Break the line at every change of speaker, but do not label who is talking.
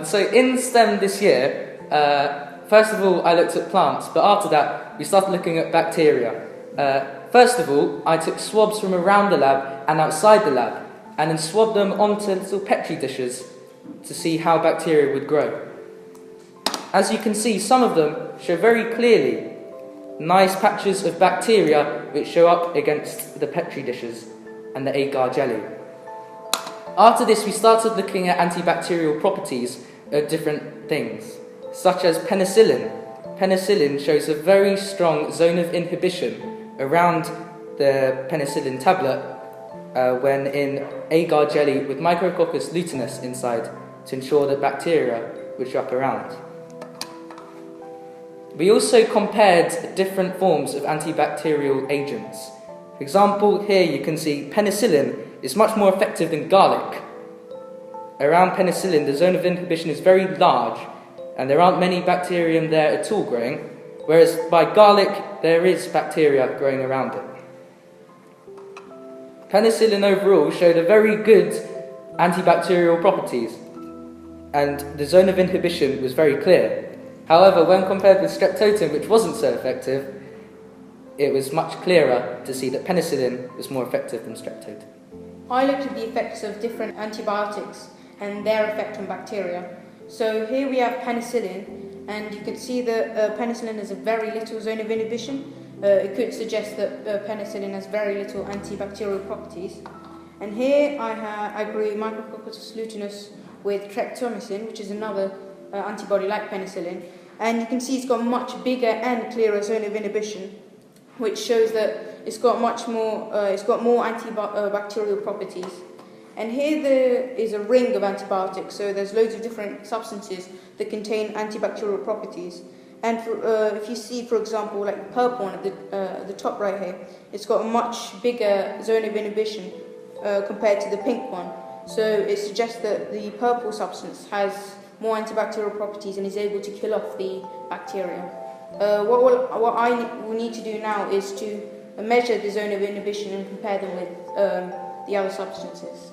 So in STEM this year, first of all I looked at plants, but after that we started looking at bacteria. First of all, I took swabs from around the lab and outside the lab, and then swabbed them onto little petri dishes to see how bacteria would grow. As you can see, some of them show very clearly nice patches of bacteria which show up against the petri dishes and the agar jelly. After this, we started looking at antibacterial properties of different things, such as penicillin. Penicillin shows a very strong zone of inhibition around the penicillin tablet when in agar jelly with Micrococcus luteins inside to ensure that bacteria would show up around. We also compared different forms of antibacterial agents. For example, here you can see penicillin is much more effective than garlic. Around penicillin, the zone of inhibition is very large and there aren't many bacterium there at all growing, whereas by garlic there is bacteria growing around it. Penicillin overall showed a very good antibacterial properties and the zone of inhibition was very clear. However, when compared with streptotin, which wasn't so effective, it was much clearer to see that penicillin was more effective than streptotin.
I looked at the effects of different antibiotics and their effect on bacteria. So here we have penicillin, and you can see that penicillin has a very little zone of inhibition. It could suggest that penicillin has very little antibacterial properties. And here I grew Micrococcus luteins with streptomycin, which is another antibody like penicillin, and you can see it's got a much bigger and clearer zone of inhibition, which shows that it's got more antibacterial properties. And here there is a ring of antibiotics, so there's loads of different substances that contain antibacterial properties. And if you see, for example, like the purple one at the top right here, it's got a much bigger zone of inhibition compared to the pink one. So it suggests that the purple substance has more antibacterial properties and is able to kill off the bacteria. What I will need to do now is to measure the zone of inhibition and compare them with the other substances.